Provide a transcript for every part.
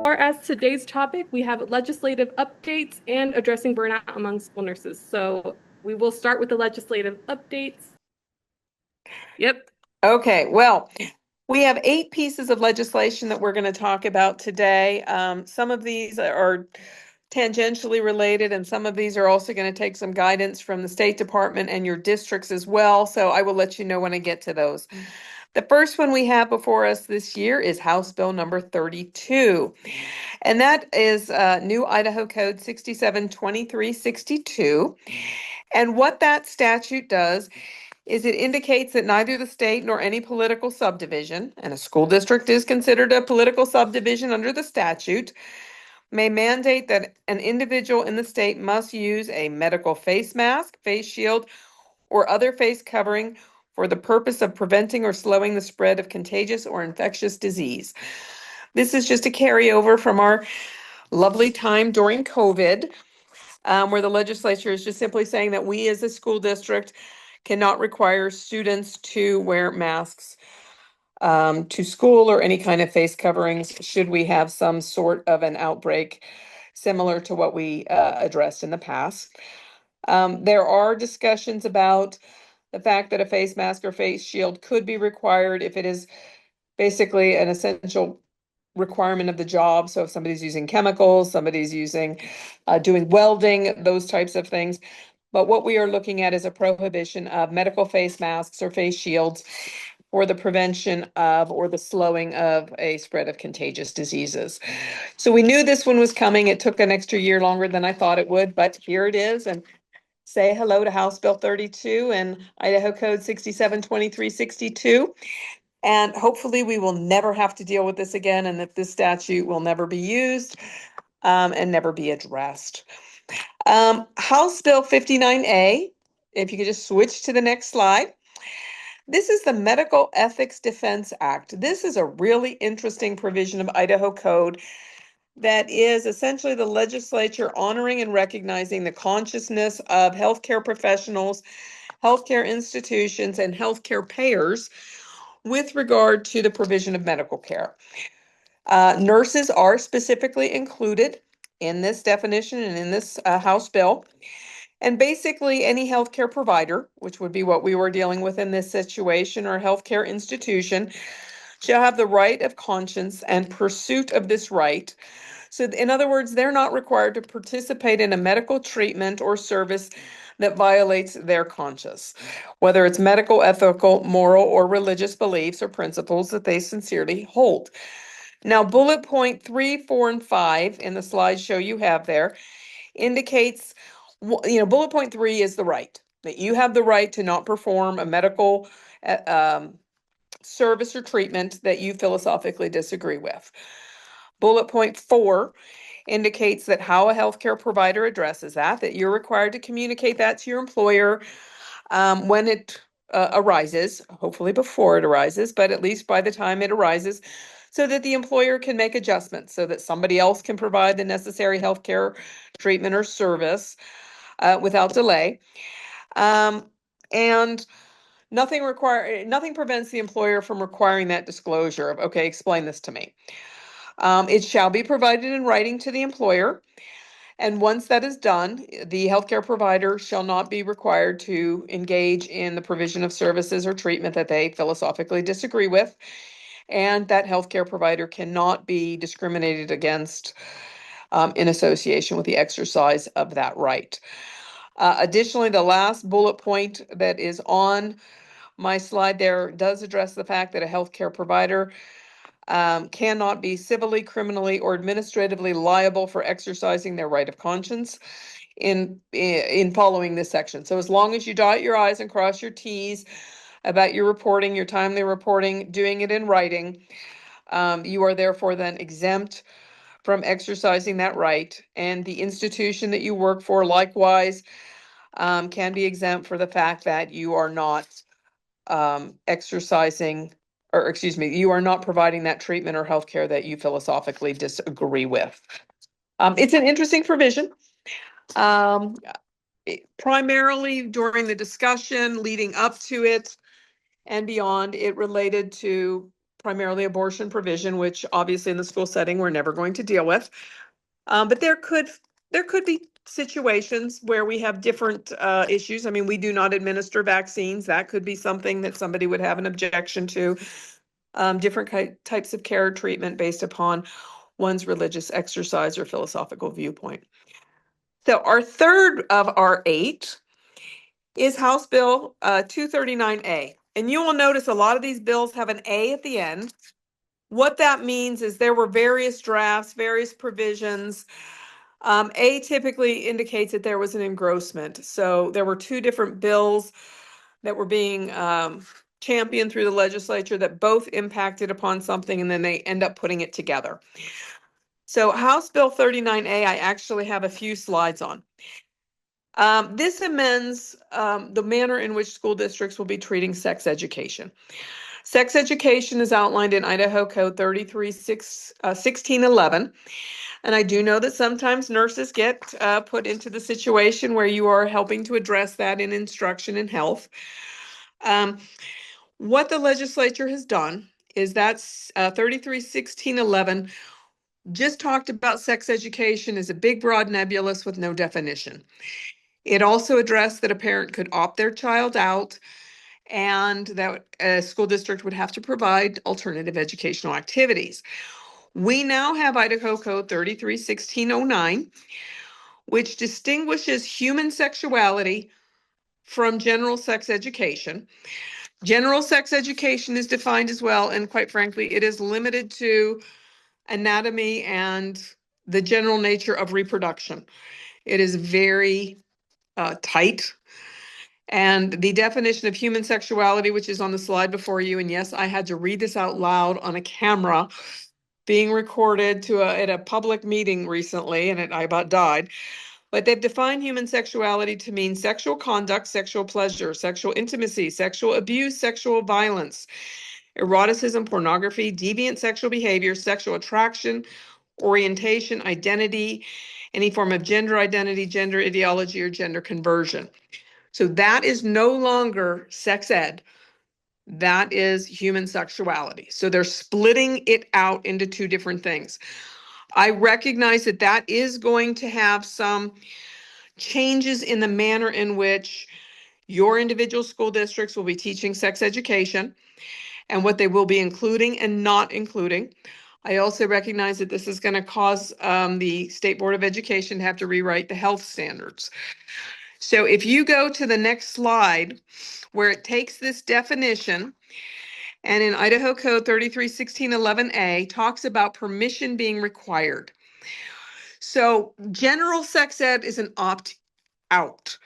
far as today's topic, we have legislative updates and addressing burnout among school nurses. So we will start with the legislative updates. Yep. Okay, well, we have 8 pieces of legislation that we're going to talk about today. Some of these are tangentially related, and some of these are also going to take some guidance from the State Department and your districts as well. So I will let you know when I get to those. The first one we have before us this year is House Bill number 32. And that is new Idaho Code 672362. And what that statute does is it indicates that neither the state nor any political subdivision, and a school district is considered a political subdivision under the statute, may mandate that an individual in the state must use a medical face mask, face shield, or other face covering for the purpose of preventing or slowing the spread of contagious or infectious disease. This is just a carryover from our lovely time during COVID, where the legislature is just simply saying that we as a school district cannot require students to wear masks to school or any kind of face coverings should we have some sort of an outbreak similar to what we addressed in the past. There are discussions about the fact that a face mask or face shield could be required if it is basically an essential requirement of the job. So if somebody's using chemicals, somebody's using doing welding, those types of things. But what we are looking at is a prohibition of medical face masks or face shields for the prevention of or the slowing of a spread of contagious diseases. So we knew this one was coming. It took an extra year longer than I thought it would, but here it is. And say hello to House Bill 32 and Idaho Code 672362. And hopefully we will never have to deal with this again, and that this statute will never be used and never be addressed. House Bill 59A, if you could just switch to the next slide. This is the Medical Ethics Defense Act. This is a really interesting provision of Idaho Code that is essentially the legislature honoring and recognizing the consciousness of healthcare professionals, healthcare institutions, and healthcare payers with regard to the provision of medical care. Nurses are specifically included in this definition and in this House bill. And basically, any healthcare provider, which would be what we were dealing with in this situation, or healthcare institution, shall have the right of conscience and pursuit of this right. So, in other words, they're not required to participate in a medical treatment or service that violates their conscience, whether it's medical, ethical, moral, or religious beliefs or principles that they sincerely hold. Now, bullet point 3, 4, and 5 in the slideshow you have there indicates, bullet point 3 is the right, that you have the right to not perform a medical service or treatment that you philosophically disagree with. Bullet point 4 indicates that how a healthcare provider addresses that you're required to communicate that to your employer when it arises, hopefully before it arises, but at least by the time it arises, so that the employer can make adjustments so that somebody else can provide the necessary healthcare treatment or service without delay. And nothing prevents the employer from requiring that disclosure of, okay, explain this to me. It shall be provided in writing to the employer. And once that is done, the healthcare provider shall not be required to engage in the provision of services or treatment that they philosophically disagree with. And that healthcare provider cannot be discriminated against in association with the exercise of that right. Additionally, the last bullet point that is on my slide there does address the fact that a healthcare provider cannot be civilly, criminally, or administratively liable for exercising their right of conscience in following this section. So as long as you dot your I's and cross your T's about your reporting, your timely reporting, doing it in writing, you are therefore then exempt from exercising that right. And the institution that you work for likewise can be exempt for the fact that you are not you are not providing that treatment or healthcare that you philosophically disagree with. It's an interesting provision. Primarily during the discussion leading up to it and beyond, it related to primarily abortion provision, which obviously in the school setting we're never going to deal with. But there could be situations where we have different issues. I mean, we do not administer vaccines. That could be something that somebody would have an objection to. Different types of care or treatment based upon one's religious exercise or philosophical viewpoint. So our third of our 8 is House Bill 239A. And you will notice a lot of these bills have an A at the end. What that means is there were various drafts, various provisions. A typically indicates that there was an engrossment. So there were 2 different bills that were being championed through the legislature that both impacted upon something, and then they end up putting it together. So House Bill 39A, I actually have a few slides on. This amends the manner in which school districts will be treating sex education. Sex education is outlined in Idaho Code 1611. And I do know that sometimes nurses get put into the situation where you are helping to address that in instruction and health. What the legislature has done is that's 33-1611 just talked about sex education as a big, broad nebulous with no definition. It also addressed that a parent could opt their child out and that a school district would have to provide alternative educational activities. We now have Idaho Code 33-1609, which distinguishes human sexuality from general sex education. General sex education is defined as well, and quite frankly, it is limited to anatomy and the general nature of reproduction. It is very tight. And the definition of human sexuality, which is on the slide before you, and yes, I had to read this out loud on a camera being recorded at a public meeting recently, and I about died. But they've defined human sexuality to mean sexual conduct, sexual pleasure, sexual intimacy, sexual abuse, sexual violence, eroticism, pornography, deviant sexual behavior, sexual attraction, orientation, identity, any form of gender identity, gender ideology, or gender conversion. So that is no longer sex ed. That is human sexuality. So they're splitting it out into 2 different things. I recognize that that is going to have some changes in the manner in which your individual school districts will be teaching sex education and what they will be including and not including. I also recognize that this is going to cause the State Board of Education to have to rewrite the health standards. So if you go to the next slide, where it takes this definition, and in Idaho Code 33-1611A talks about permission being required. So general sex ed is an opt-out.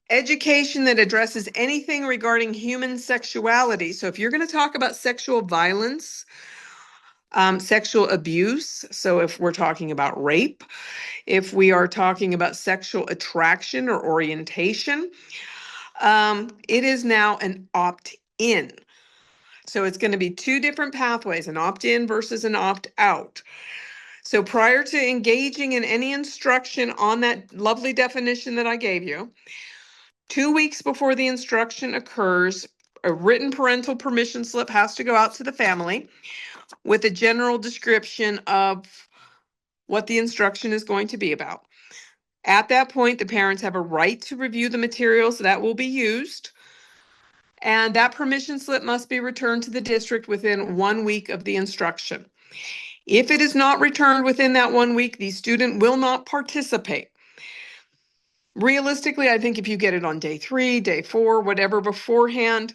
Education that addresses anything regarding human sexuality. So if you're going to talk about sexual violence, sexual abuse, so if we're talking about rape, if we are talking about sexual attraction or orientation, it is now an opt-in. So it's going to be 2 different pathways, an opt-in versus an opt-out. So prior to engaging in any instruction on that lovely definition that I gave you, 2 weeks before the instruction occurs, a written parental permission slip has to go out to the family with a general description of what the instruction is going to be about. At that point, the parents have a right to review the materials that will be used, and that permission slip must be returned to the district within 1 week of the instruction. If it is not returned within that 1 week, the student will not participate. Realistically, I think if you get it on day 3, day 4, whatever beforehand,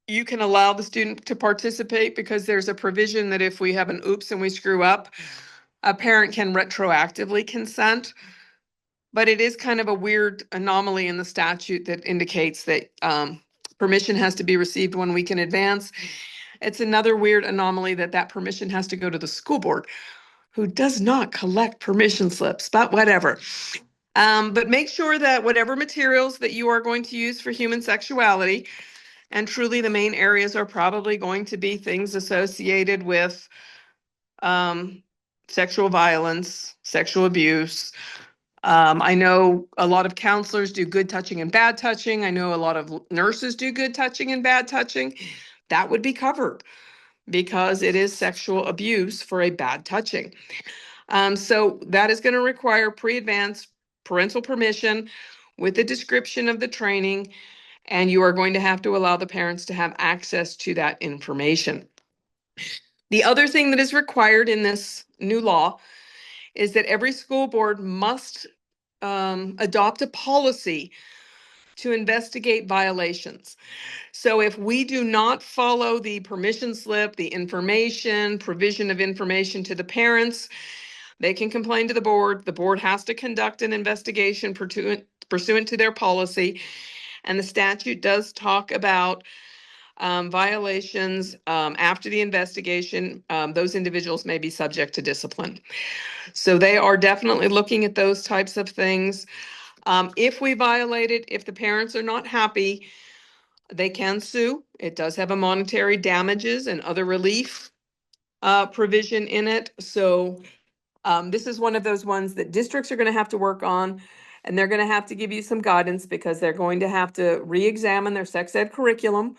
you can allow the student to participate because there's a provision that if we have an oops and we screw up, a parent can retroactively consent. But it is kind of a weird anomaly in the statute that indicates that permission has to be received 1 week in advance. It's another weird anomaly that permission has to go to the school board, who does not collect permission slips, but whatever. But make sure that whatever materials that you are going to use for human sexuality, and truly the main areas are probably going to be things associated with sexual violence, sexual abuse. I know a lot of counselors do good touching and bad touching. I know a lot of nurses do good touching and bad touching. That would be covered. because it is sexual abuse for a bad touching. So that is going to require pre-advanced parental permission with a description of the training, and you are going to have to allow the parents to have access to that information. The other thing that is required in this new law is that every school board must adopt a policy to investigate violations. So if we do not follow the permission slip, the information, provision of information to the parents, they can complain to the board. The board has to conduct an investigation pursuant to their policy. And the statute does talk about violations after the investigation. Those individuals may be subject to discipline. So they are definitely looking at those types of things. If we violate it, if the parents are not happy, they can sue. It does have a monetary damages and other relief provision in it. So this is one of those ones that districts are going to have to work on, and they're going to have to give you some guidance because they're going to have to re-examine their sex ed curriculum.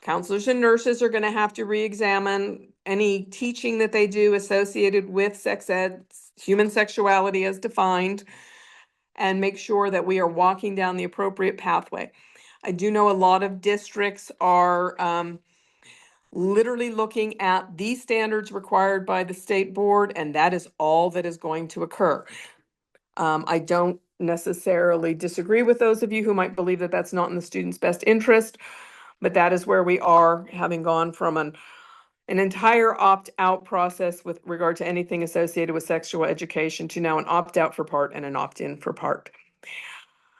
Counselors and nurses are going to have to re-examine any teaching that they do associated with sex ed, human sexuality as defined, and make sure that we are walking down the appropriate pathway. I do know a lot of districts are literally looking at these standards required by the state board, and that is all that is going to occur. I don't necessarily disagree with those of you who might believe that that's not in the student's best interest, but that is where we are, having gone from an entire opt-out process with regard to anything associated with sexual education to now an opt-out for part and an opt-in for part.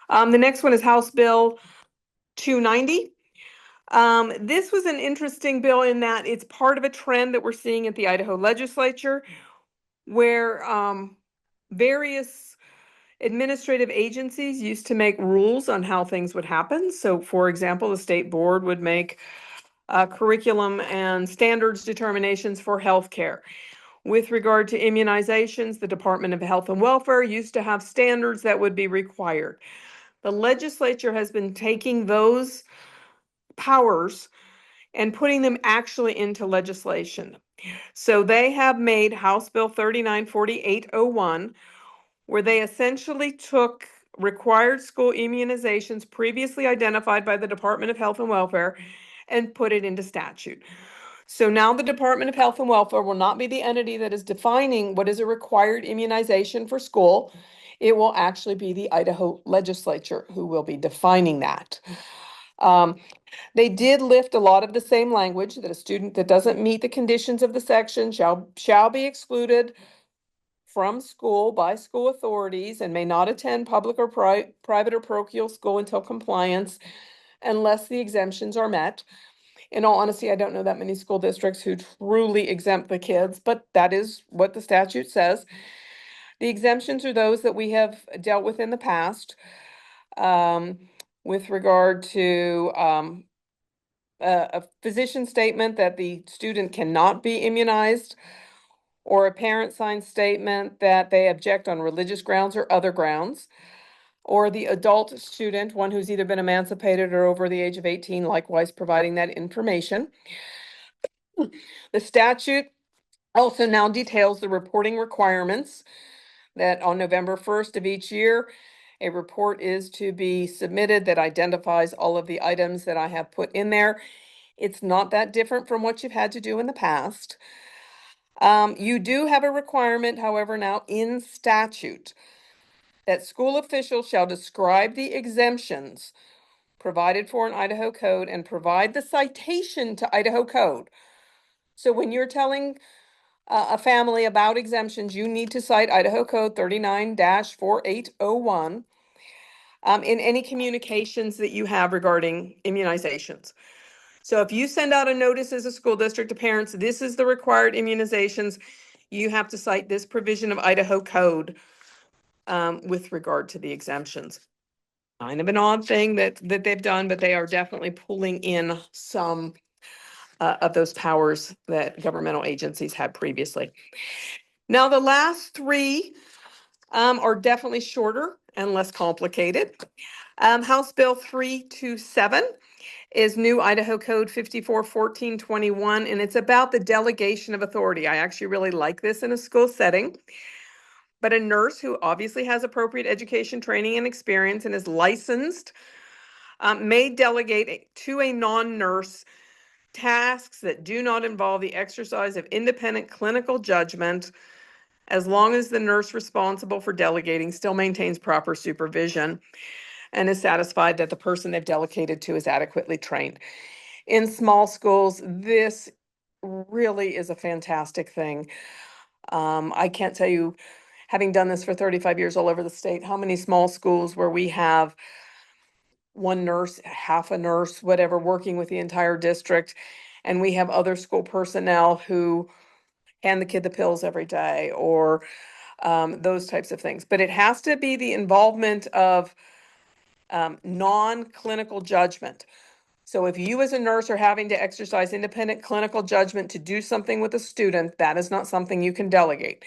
The next one is House Bill 290. This was an interesting bill in that it's part of a trend that we're seeing at the Idaho legislature, where various administrative agencies used to make rules on how things would happen. So, for example, the state board would make curriculum and standards determinations for healthcare. With regard to immunizations, the Department of Health and Welfare used to have standards that would be required. The legislature has been taking those powers and putting them actually into legislation. So they have made House Bill 394801, where they essentially took required school immunizations previously identified by the Department of Health and Welfare and put it into statute. So now the Department of Health and Welfare will not be the entity that is defining what is a required immunization for school. It will actually be the Idaho legislature who will be defining that. They did lift a lot of the same language, that a student that doesn't meet the conditions of the section shall be excluded from school by school authorities and may not attend public or private or parochial school until compliance, unless the exemptions are met. In all honesty, I don't know that many school districts who truly exempt the kids, but that is what the statute says. The exemptions are those that we have dealt with in the past, with regard to a physician statement that the student cannot be immunized, or a parent signed statement that they object on religious grounds or other grounds, or the adult student, one who's either been emancipated or over the age of 18, likewise providing that information. The statute also now details the reporting requirements, that on November 1st of each year, a report is to be submitted that identifies all of the items that I have put in there. It's not that different from what you've had to do in the past. You do have a requirement, however, now in statute that school officials shall describe the exemptions provided for in Idaho code and provide the citation to Idaho code. So when you're telling a family about exemptions, you need to cite Idaho code 39-4801 in any communications that you have regarding immunizations. So if you send out a notice as a school district to parents, this is the required immunizations, you have to cite this provision of Idaho code with regard to the exemptions. Kind of an odd thing that they've done, but they are definitely pulling in some of those powers that governmental agencies had previously. Now, the last three are definitely shorter and less complicated. House Bill 327 is new Idaho Code 541421, and it's about the delegation of authority. I actually really like this in a school setting. But a nurse who obviously has appropriate education, training, and experience and is licensed may delegate to a non-nurse tasks that do not involve the exercise of independent clinical judgment, as long as the nurse responsible for delegating still maintains proper supervision and is satisfied that the person they've delegated to is adequately trained. In small schools, this really is a fantastic thing. I can't tell you, having done this for 35 years all over the state, how many small schools where we have one nurse, half a nurse, whatever, working with the entire district. And we have other school personnel who hand the kid the pills every day, or those types of things. But it has to be the involvement of non-clinical judgment. So if you as a nurse are having to exercise independent clinical judgment to do something with a student, that is not something you can delegate.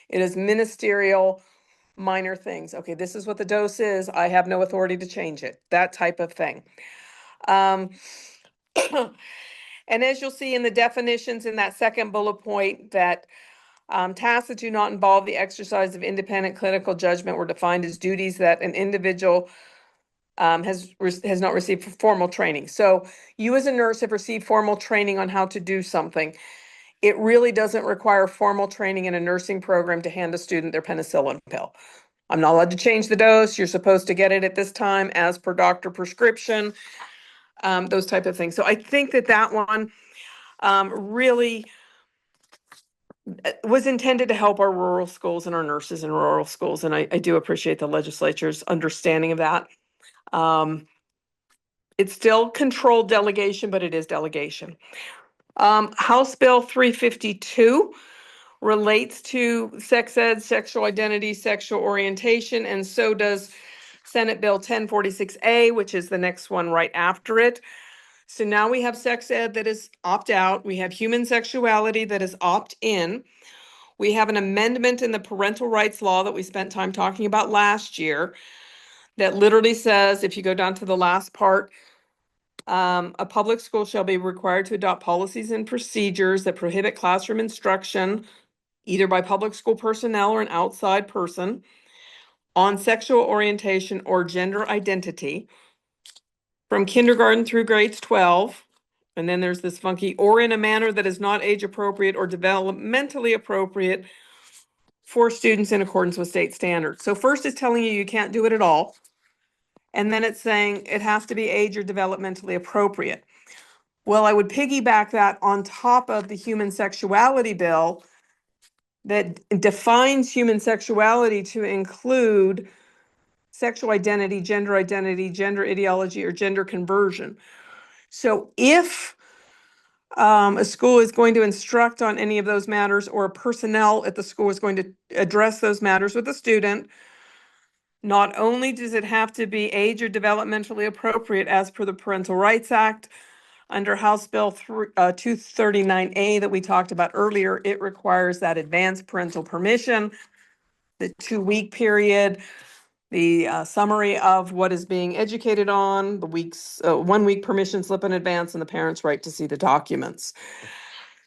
It is ministerial, minor things. Okay, this is what the dose is. I have no authority to change it. That type of thing. Um, and as you'll see in the definitions in that second bullet point, that tasks that do not involve the exercise of independent clinical judgment were defined as duties that an individual has not received formal training. So you as a nurse have received formal training on how to do something. It really doesn't require formal training in a nursing program to hand a student their penicillin pill. I'm not allowed to change the dose. You're supposed to get it at this time as per doctor prescription, those type of things. So I think that one really was intended to help our rural schools and our nurses in rural schools. And I do appreciate the legislature's understanding of that. It's still controlled delegation, but it is delegation. House Bill 352 relates to sex ed, sexual identity, sexual orientation, and so does Senate Bill 1046A, which is the next one right after it. So now we have sex ed that is opt out. We have human sexuality that is opt in. We have an amendment in the parental rights law that we spent time talking about last year that literally says, if you go down to the last part, a public school shall be required to adopt policies and procedures that prohibit classroom instruction, either by public school personnel or an outside person, on sexual orientation or gender identity from kindergarten through grades 12. And then there's this funky, or in a manner that is not age appropriate or developmentally appropriate for students in accordance with state standards. So first it's telling you can't do it at all. And then it's saying it has to be age or developmentally appropriate. Well, I would piggyback that on top of the human sexuality bill that defines human sexuality to include sexual identity, gender ideology, or gender conversion. So if a school is going to instruct on any of those matters, or a personnel at the school is going to address those matters with a student, not only does it have to be age or developmentally appropriate as per the Parental Rights Act, under House Bill 239A that we talked about earlier, it requires that advanced parental permission, the 2-week period, the summary of what is being educated on, the 1-week permission slip in advance, and the parent's right to see the documents.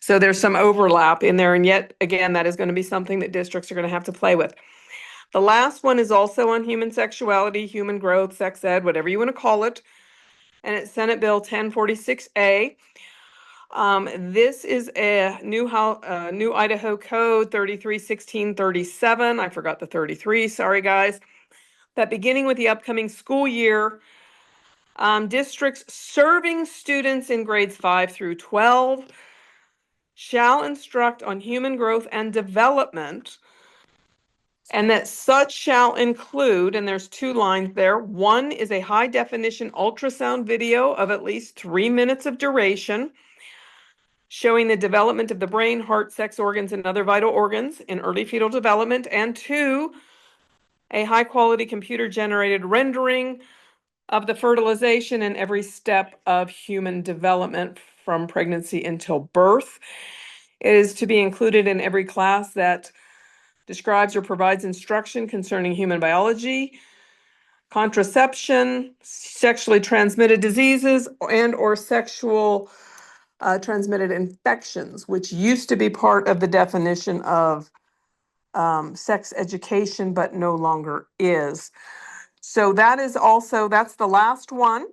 So there's some overlap in there, and yet again, that is going to be something that districts are going to have to play with. The last one is also on human sexuality, human growth, sex ed, whatever you want to call it, and it's Senate Bill 1046A. This is a new Idaho Code 331637. I forgot the 33, sorry guys. That beginning with the upcoming school year, districts serving students in grades 5 through 12 shall instruct on human growth and development, and that such shall include, and there's 2 lines there. One is a high definition ultrasound video of at least 3 minutes of duration, showing the development of the brain, heart, sex organs, and other vital organs in early fetal development. And 2, a high quality computer generated rendering of the fertilization in every step of human development from pregnancy until birth. It is to be included in every class that describes or provides instruction concerning human biology, contraception, sexually transmitted diseases, and or sexual transmitted infections, which used to be part of the definition of sex education, but no longer is. So that is also, that's the last one.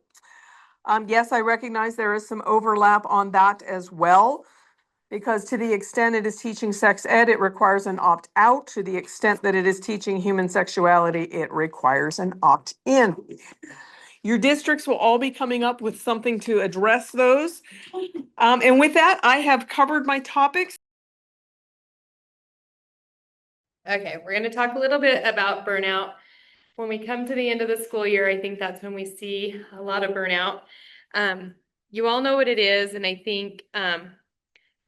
Yes, I recognize there is some overlap on that as well, because to the extent it is teaching sex ed, it requires an opt-out. To the extent that it is teaching human sexuality, it requires an opt-in. Your districts will all be coming up with something to address those. And with that, I have covered my topics. Okay, we're going to talk a little bit about burnout. When we come to the end of the school year, I think that's when we see a lot of burnout. You all know what it is, and I think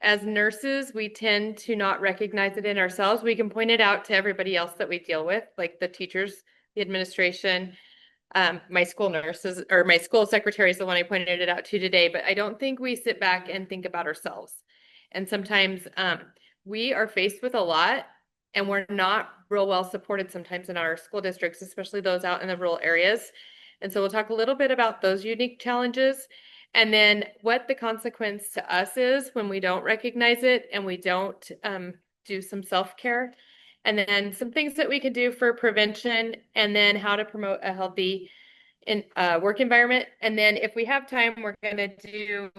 as nurses, we tend to not recognize it in ourselves. We can point it out to everybody else that we deal with, like the teachers, the administration, my school nurses, or my school secretary is the one I pointed it out to today, but I don't think we sit back and think about ourselves. And sometimes we are faced with a lot, and we're not real well supported sometimes in our school districts, especially those out in the rural areas. And so we'll talk a little bit about those unique challenges, and then what the consequence to us is when we don't recognize it and we don't do some self-care, and then some things that we could do for prevention, and then how to promote a healthy work environment. And then if we have time, we're going to do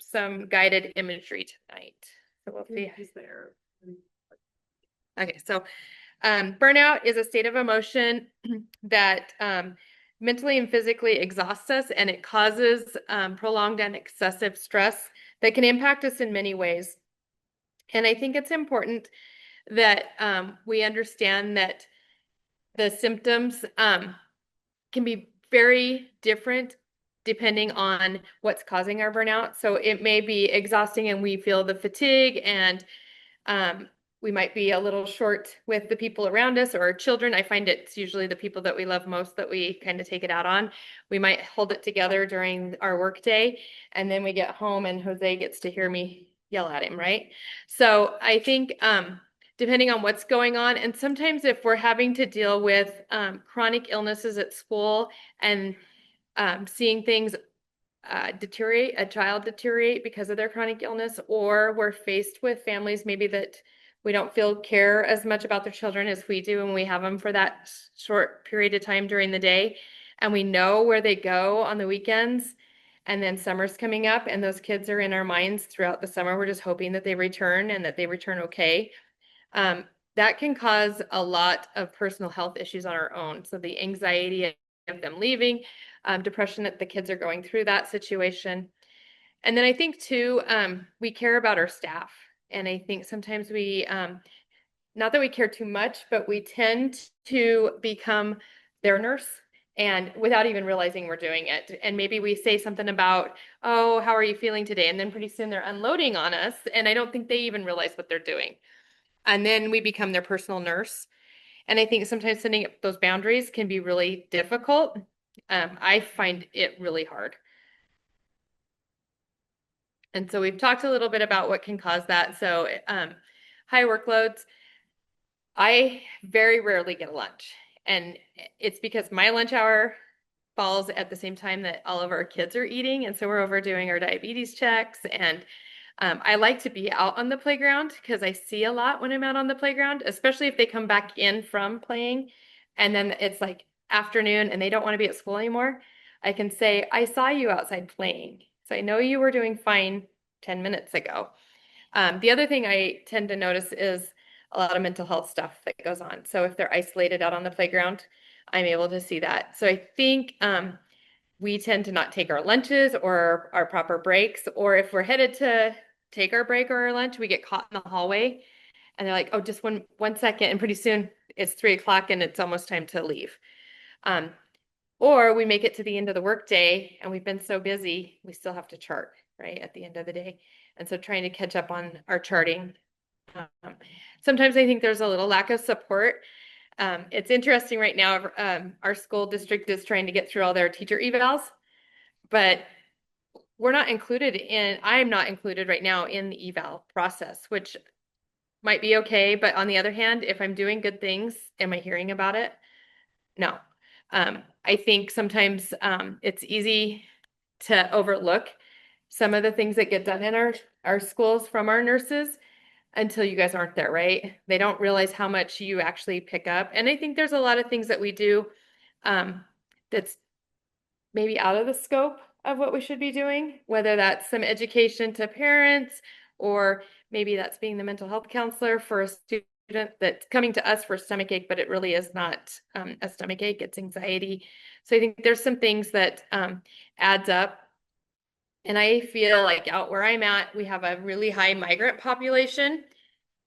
some guided imagery tonight. So we'll see who's there. Okay, so burnout is a state of emotion that mentally and physically exhausts us, and it causes prolonged and excessive stress that can impact us in many ways. And I think it's important that we understand that the symptoms can be very different depending on what's causing our burnout. So it may be exhausting and we feel the fatigue, and we might be a little short with the people around us or our children. I find it's usually the people that we love most that we kind of take it out on. We might hold it together during our work day, and then we get home and Jose gets to hear me yell at him, right? So I think depending on what's going on, and sometimes if we're having to deal with chronic illnesses at school and seeing things deteriorate, a child deteriorate because of their chronic illness, or we're faced with families maybe that we don't feel care as much about their children as we do, and we have them for that short period of time during the day, and we know where they go on the weekends, and then summer's coming up and those kids are in our minds throughout the summer. We're just hoping that they return and that they return okay. That can cause a lot of personal health issues on our own. So the anxiety of them leaving, depression that the kids are going through that situation. And then I think too, we care about our staff. And I think sometimes we, not that we care too much, but we tend to become their nurse, and without even realizing we're doing it. And maybe we say something about, oh, how are you feeling today? And then pretty soon they're unloading on us. And I don't think they even realize what they're doing. And then we become their personal nurse. And I think sometimes setting up those boundaries can be really difficult. I find it really hard. And so we've talked a little bit about what can cause that. So high workloads, I very rarely get a lunch. And it's because my lunch hour falls at the same time that all of our kids are eating. And so we're over doing our diabetes checks. And I like to be out on the playground because I see a lot when I'm out on the playground, especially if they come back in from playing and then it's like afternoon and they don't want to be at school anymore. I can say, I saw you outside playing. So I know you were doing fine 10 minutes ago. The other thing I tend to notice is a lot of mental health stuff that goes on. So if they're isolated out on the playground, I'm able to see that. So I think we tend to not take our lunches or our proper breaks, or if we're headed to take our break or our lunch, we get caught in the hallway and they're like, oh, just one second. And pretty soon it's 3 o'clock and it's almost time to leave. Or we make it to the end of the workday and we've been so busy, we still have to chart, right, at the end of the day. And so trying to catch up on our charting. Sometimes I think there's a little lack of support. It's interesting right now, our school district is trying to get through all their teacher evals, but we're not included in, I'm not included right now in the eval process, which might be okay. But on the other hand, if I'm doing good things, am I hearing about it? No. I think sometimes it's easy to overlook some of the things that get done in our schools from our nurses until you guys aren't there, right? They don't realize how much you actually pick up. And I think there's a lot of things that we do that's maybe out of the scope of what we should be doing, whether that's some education to parents, or maybe that's being the mental health counselor for a student that's coming to us for a stomach ache, but it really is not a stomach ache, it's anxiety. So I think there's some things that adds up. And I feel like out where I'm at, we have a really high migrant population.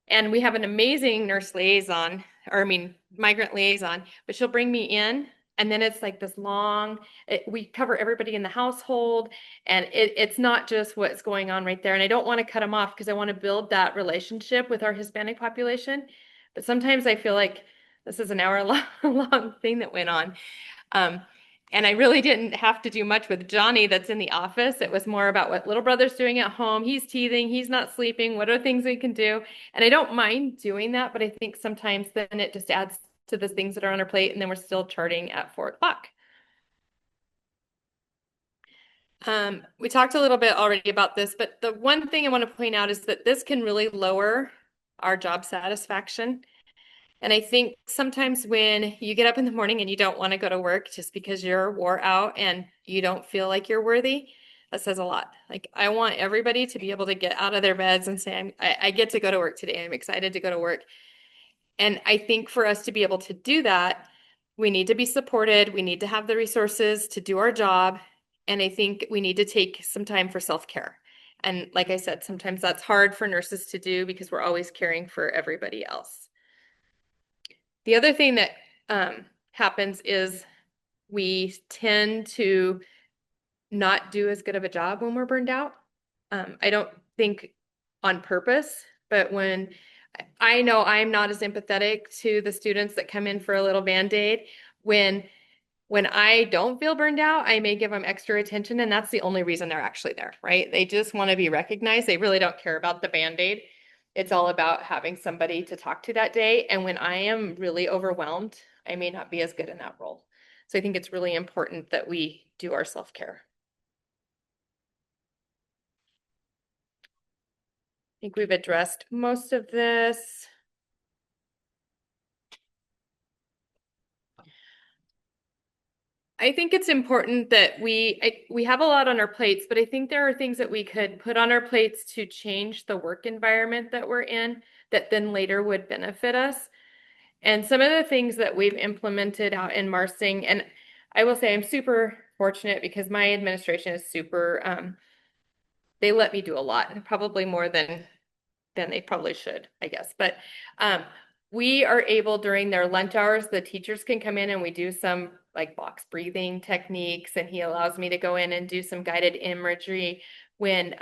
And we have an amazing nurse liaison, or I mean, migrant liaison, but she'll bring me in. And then it's like this long, we cover everybody in the household. And it's not just what's going on right there. And I don't want to cut them off because I want to build that relationship with our Hispanic population. But sometimes I feel like this is an hour long thing that went on. Um, and I really didn't have to do much with Johnny that's in the office. It was more about what little brother's doing at home. He's teething, he's not sleeping. What are things we can do? And I don't mind doing that, but I think sometimes then it just adds to the things that are on our plate, and then we're still charting at 4 o'clock. We talked a little bit already about this, but the one thing I want to point out is that this can really lower our job satisfaction. And I think sometimes when you get up in the morning and you don't want to go to work just because you're wore out and you don't feel like you're worthy, that says a lot. Like, I want everybody to be able to get out of their beds and say, I get to go to work today. I'm excited to go to work. And I think for us to be able to do that, we need to be supported. We need to have the resources to do our job. And I think we need to take some time for self-care. And like I said, sometimes that's hard for nurses to do because we're always caring for everybody else. The other thing that happens is we tend to not do as good of a job when we're burned out. I don't think on purpose, but when I know I'm not as empathetic to the students that come in for a little Band-Aid, when I don't feel burned out, I may give them extra attention, and that's the only reason they're actually there, right? They just want to be recognized. They really don't care about the Band-Aid. It's all about having somebody to talk to that day. And when I am really overwhelmed, I may not be as good in that role. So I think it's really important that we do our self-care. I think we've addressed most of this. I think it's important that we have a lot on our plates, but I think there are things that we could put on our plates to change the work environment that we're in that then later would benefit us. And some of the things that we've implemented out in Marsing, and I will say I'm super fortunate because my administration is super, they let me do a lot, probably more than they probably should, I guess. But we are able during their lunch hours, the teachers can come in and we do some like box breathing techniques, and he allows me to go in and do some guided imagery when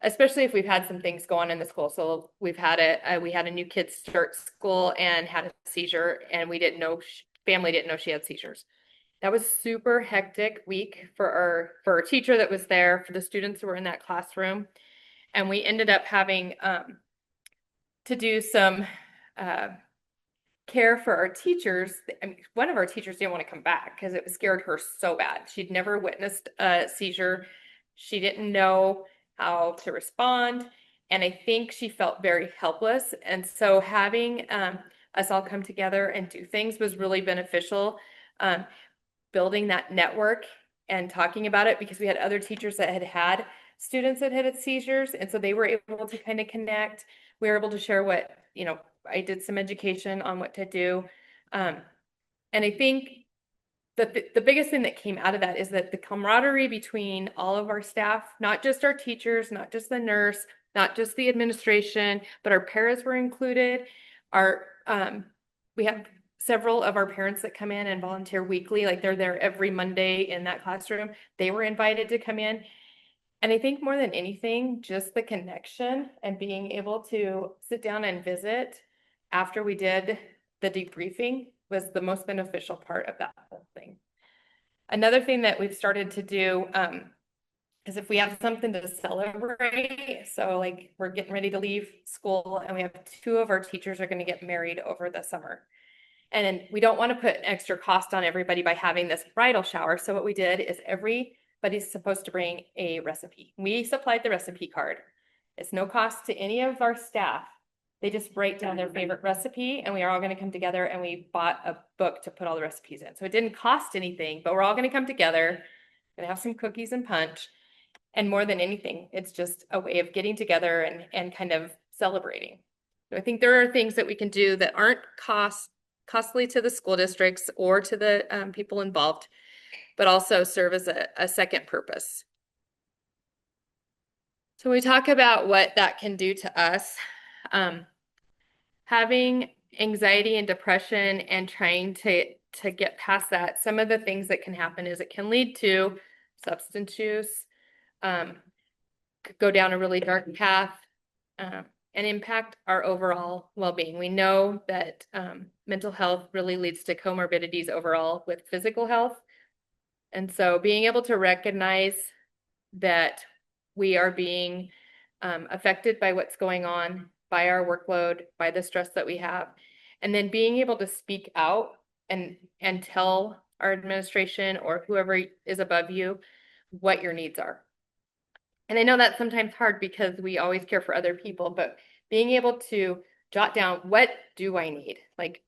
especially if we've had some things go on in the school. So we've had we had a new kid start school and had a seizure, and we didn't know, family didn't know she had seizures. That was super hectic week for our teacher that was there, for the students who were in that classroom. And we ended up having to do some care for our teachers. I mean, one of our teachers didn't want to come back because it scared her so bad. She'd never witnessed a seizure. She didn't know how to respond. And I think she felt very helpless. And so having us all come together and do things was really beneficial. Building that network and talking about it, because we had other teachers that had students that had seizures. And so they were able to kind of connect. We were able to share what, I did some education on what to do. And I think the biggest thing that came out of that is that the camaraderie between all of our staff, not just our teachers, not just the nurse, not just the administration, but our paras were included. We have several of our parents that come in and volunteer weekly, like they're there every Monday in that classroom. They were invited to come in. And I think more than anything, just the connection and being able to sit down and visit after we did the debriefing was the most beneficial part of that whole thing. Another thing that we've started to do is if we have something to celebrate, so like we're getting ready to leave school and we have 2 of our teachers are going to get married over the summer. And we don't want to put extra cost on everybody by having this bridal shower. So what we did is everybody's supposed to bring a recipe. We supplied the recipe card. It's no cost to any of our staff. They just write down their favorite recipe, and we are all going to come together, and we bought a book to put all the recipes in. So it didn't cost anything, but we're all going to come together, going to have some cookies and punch. And more than anything, it's just a way of getting together and kind of celebrating. So I think there are things that we can do that aren't costly to the school districts or to the people involved, but also serve as a second purpose. So we talk about what that can do to us. Having anxiety and depression and trying to get past that, some of the things that can happen is it can lead to substance use, could go down a really dark path, and impact our overall well-being. We know that mental health really leads to comorbidities overall with physical health. And so being able to recognize that we are being affected by what's going on, by our workload, by the stress that we have, and then being able to speak out and tell our administration or whoever is above you what your needs are. And I know that's sometimes hard because we always care for other people, but being able to jot down, what do I need? Like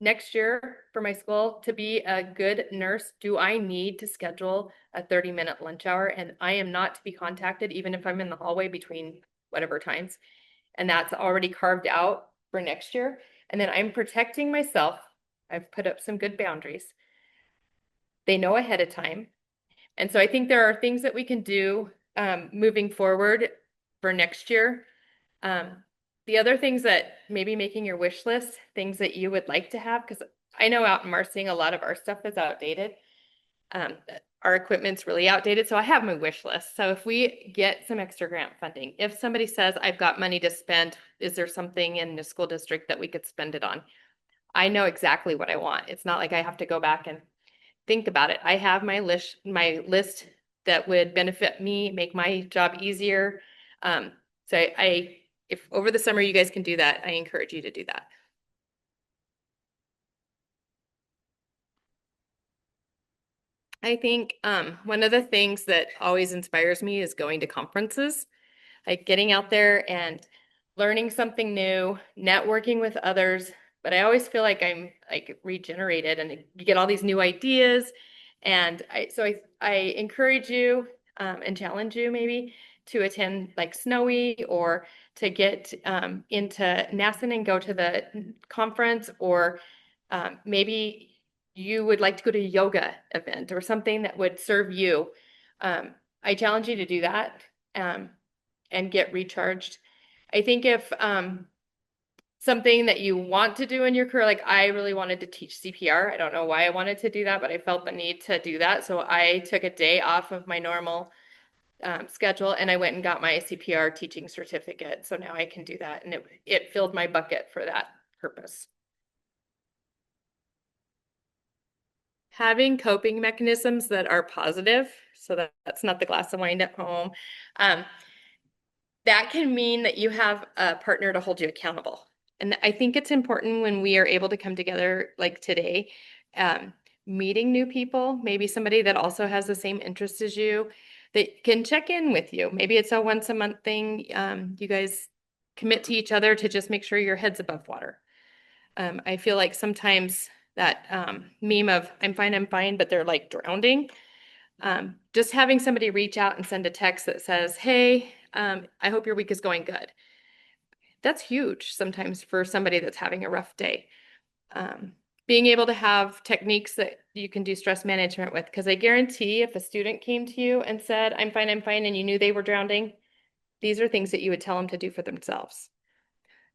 next year for my school to be a good nurse, do I need to schedule a 30-minute lunch hour? And I am not to be contacted, even if I'm in the hallway between whatever times. And that's already carved out for next year. And then I'm protecting myself. I've put up some good boundaries. They know ahead of time. And so I think there are things that we can do moving forward for next year. The other things that maybe making your wish list, things that you would like to have, because I know out in Marsing, a lot of our stuff is outdated. Our equipment's really outdated. So I have my wish list. So if we get some extra grant funding, if somebody says, I've got money to spend, is there something in the school district that we could spend it on? I know exactly what I want. It's not like I have to go back and think about it. I have my list that would benefit me, make my job easier. So if over the summer you guys can do that, I encourage you to do that. I think one of the things that always inspires me is going to conferences, like getting out there and learning something new, networking with others. But I always feel like I'm like regenerated and you get all these new ideas. And I encourage you and challenge you maybe to attend like Snowy or to get into NASN and go to the conference, or maybe you would like to go to a yoga event or something that would serve you. I challenge you to do that and get recharged. I think if something that you want to do in your career, like I really wanted to teach CPR. I don't know why I wanted to do that, but I felt the need to do that. So I took a day off of my normal schedule and I went and got my CPR teaching certificate. So now I can do that. And it filled my bucket for that purpose. Having coping mechanisms that are positive, so that's not the glass of wine at home, that can mean that you have a partner to hold you accountable. And I think it's important when we are able to come together like today, meeting new people, maybe somebody that also has the same interests as you, that can check in with you. Maybe it's a once a month thing. You guys commit to each other to just make sure your head's above water. I feel like sometimes that meme of I'm fine, but they're like drowning. Just having somebody reach out and send a text that says, hey, I hope your week is going good. That's huge sometimes for somebody that's having a rough day. Being able to have techniques that you can do stress management with, because I guarantee if a student came to you and said, I'm fine, and you knew they were drowning, these are things that you would tell them to do for themselves.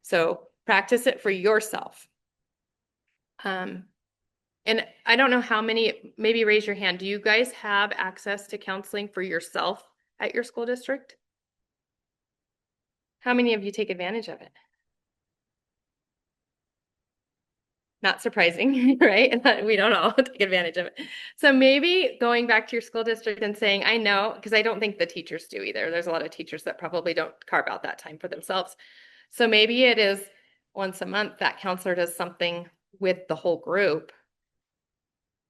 So practice it for yourself. And I don't know how many, maybe raise your hand. Do you guys have access to counseling for yourself at your school district? How many of you take advantage of it? Not surprising, right? We don't all take advantage of it. So maybe going back to your school district and saying, I know, because I don't think the teachers do either. There's a lot of teachers that probably don't carve out that time for themselves. So maybe it is once a month that counselor does something with the whole group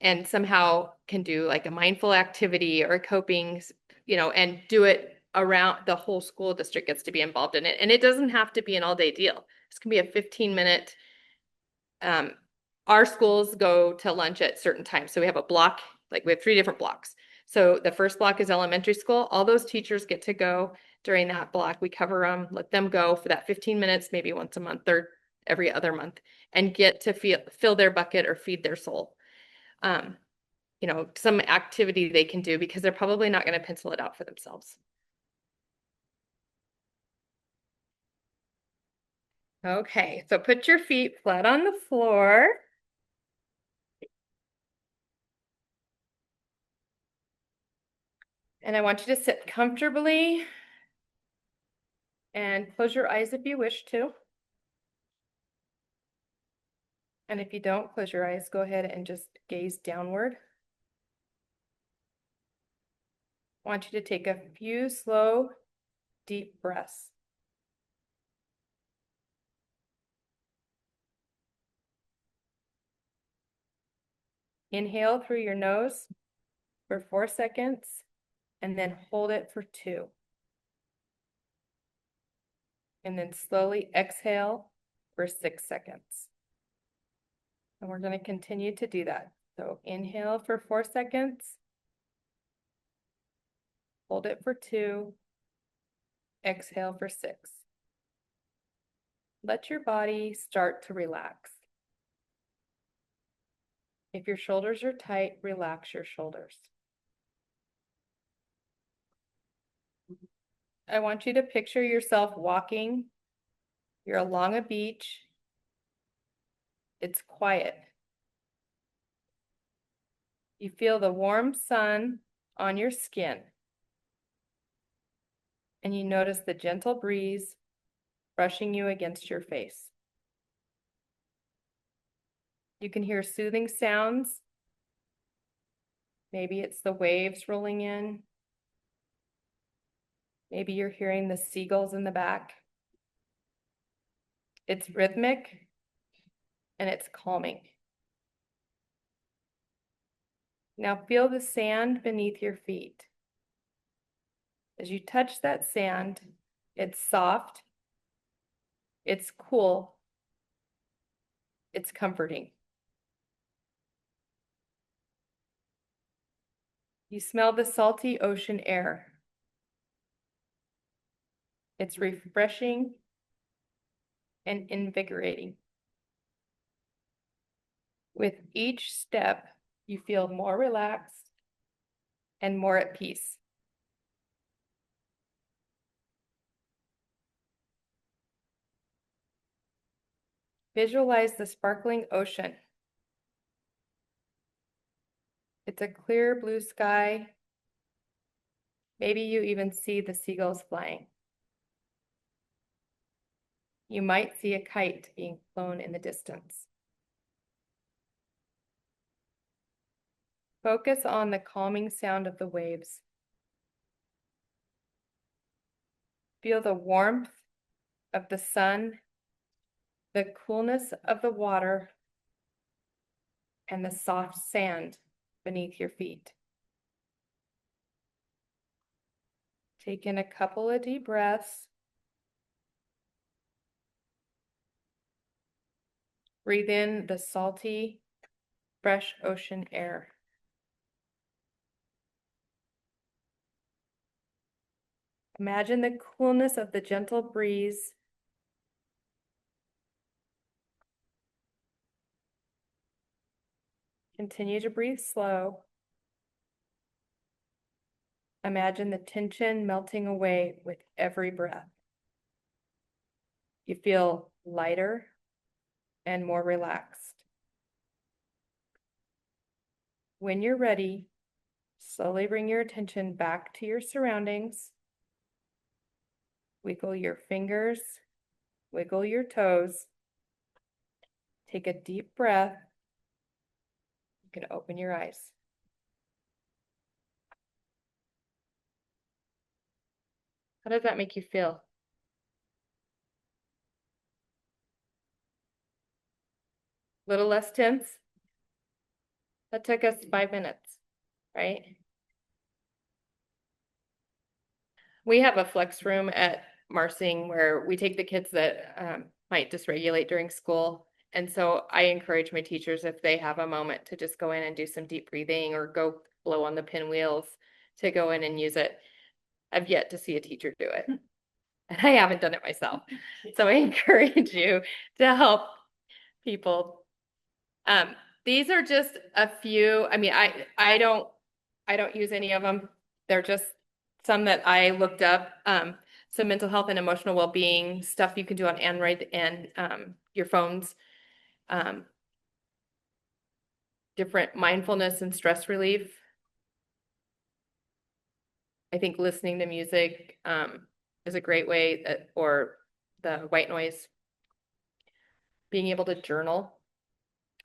and somehow can do like a mindful activity or coping, and do it around the whole school district gets to be involved in it. And it doesn't have to be an all-day deal. This can be a 15-minute. Our schools go to lunch at certain times. So we have a block, like we have 3 different blocks. So the first block is elementary school. All those teachers get to go during that block. We cover them, let them go for that 15 minutes, maybe once a month or every other month, and get to fill their bucket or feed their soul. Some activity they can do because they're probably not going to pencil it out for themselves. Okay, so put your feet flat on the floor. And I want you to sit comfortably and close your eyes if you wish to. And if you don't close your eyes, go ahead and just gaze downward. I want you to take a few slow, deep breaths. Inhale through your nose for 4 seconds, and then hold it for 2. And then slowly exhale for 6 seconds. And we're going to continue to do that. So inhale for 4 seconds, hold it for 2, exhale for 6. Let your body start to relax. If your shoulders are tight, relax your shoulders. I want you to picture yourself walking. You're along a beach. It's quiet. You feel the warm sun on your skin. And you notice the gentle breeze brushing you against your face. You can hear soothing sounds. Maybe it's the waves rolling in. Maybe you're hearing the seagulls in the back. It's rhythmic and it's calming. Now feel the sand beneath your feet. As you touch that sand, it's soft, it's cool, it's comforting. You smell the salty ocean air. It's refreshing and invigorating. With each step, you feel more relaxed and more at peace. Visualize the sparkling ocean. It's a clear blue sky. Maybe you even see the seagulls flying. You might see a kite being flown in the distance. Focus on the calming sound of the waves. Feel the warmth of the sun, the coolness of the water, and the soft sand beneath your feet. Take in a couple of deep breaths. Breathe in the salty, fresh ocean air. Imagine the coolness of the gentle breeze. Continue to breathe slow. Imagine the tension melting away with every breath. You feel lighter and more relaxed. When you're ready, slowly bring your attention back to your surroundings. Wiggle your fingers, wiggle your toes. Take a deep breath. You can open your eyes. How does that make you feel? little less tense. That took us 5 minutes, right? We have a flex room at Marsing where we take the kids that might dysregulate during school. And so I encourage my teachers, if they have a moment, to just go in and do some deep breathing or go blow on the pinwheels, to go in and use it. I've yet to see a teacher do it. And I haven't done it myself. So I encourage you to help people. These are just a few. I mean, I don't use any of them. They're just some that I looked up. Some mental health and emotional well-being stuff you can do on Android and your phones. Different mindfulness and stress relief. I think listening to music is a great way that, or the white noise. Being able to journal.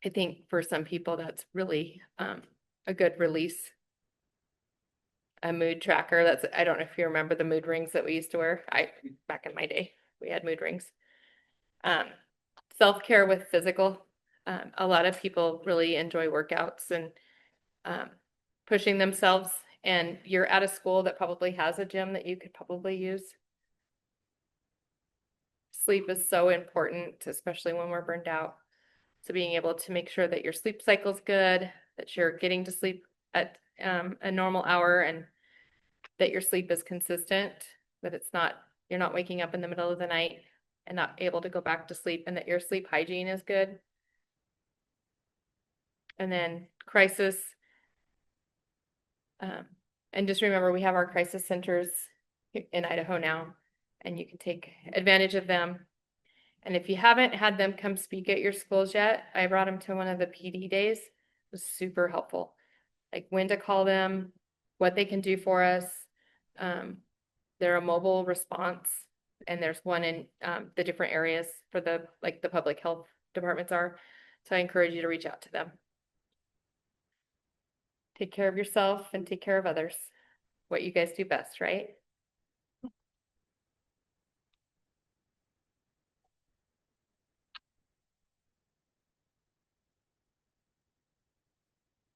I think for some people that's really a good release. A mood tracker. That's, I don't know if you remember the mood rings that we used to wear. Back in my day, we had mood rings. Self-care with physical. A lot of people really enjoy workouts and pushing themselves, and you're at a school that probably has a gym that you could probably use. Sleep is so important, especially when we're burned out. So being able to make sure that your sleep cycle's good, that you're getting to sleep at a normal hour, and that your sleep is consistent, that you're not waking up in the middle of the night and not able to go back to sleep, and that your sleep hygiene is good. And then crisis. And just remember, we have our crisis centers in Idaho now, and you can take advantage of them. And if you haven't had them come speak at your schools yet, I brought them to one of the PD days. It was super helpful. Like when to call them, what they can do for us. They're a mobile response, and there's one in the different areas for the public health departments are. So I encourage you to reach out to them. Take care of yourself and take care of others. What you guys do best, right?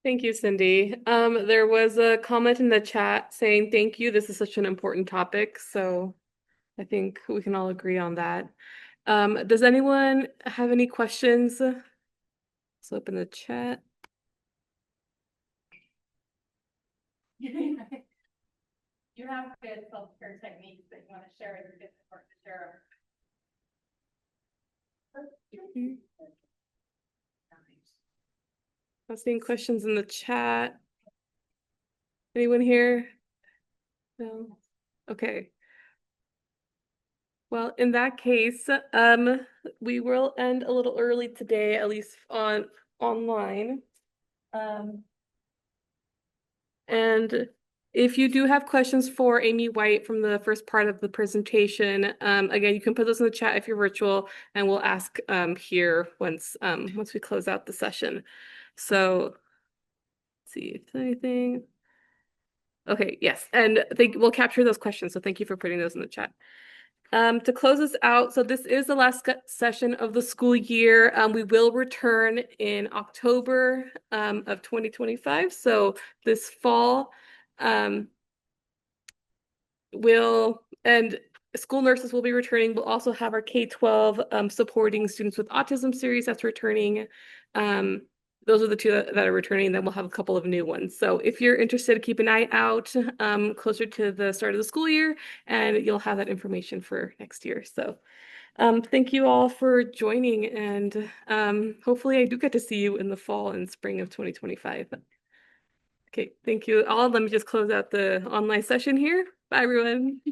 Thank you, Cindy. There was a comment in the chat saying thank you. This is such an important topic, so I think we can all agree on that. Does anyone have any questions? Let's open the chat. You have good self-care techniques that you want to share, it's important to share. I'm seeing questions in the chat. Anyone here? No? Okay. Well, in that case, we will end a little early today, at least online. And if you do have questions for Amy White from the first part of the presentation, again, you can put those in the chat if you're virtual, and we'll ask here once we close out the session. So let's see if there's anything. Okay, yes, and we'll capture those questions. So thank you for putting those in the chat. To close us out, so this is the last session of the school year. We will return in October of 2025. So this fall, and school nurses will be returning. We'll also have our K12 supporting students with autism series that's returning. Those are the two that are returning. Then we'll have a couple of new ones. So if you're interested, keep an eye out closer to the start of the school year, and you'll have that information for next year. So thank you all for joining, and hopefully I do get to see you in the fall and spring of 2025. Okay, thank you all. Let me just close out the online session here. Bye, everyone.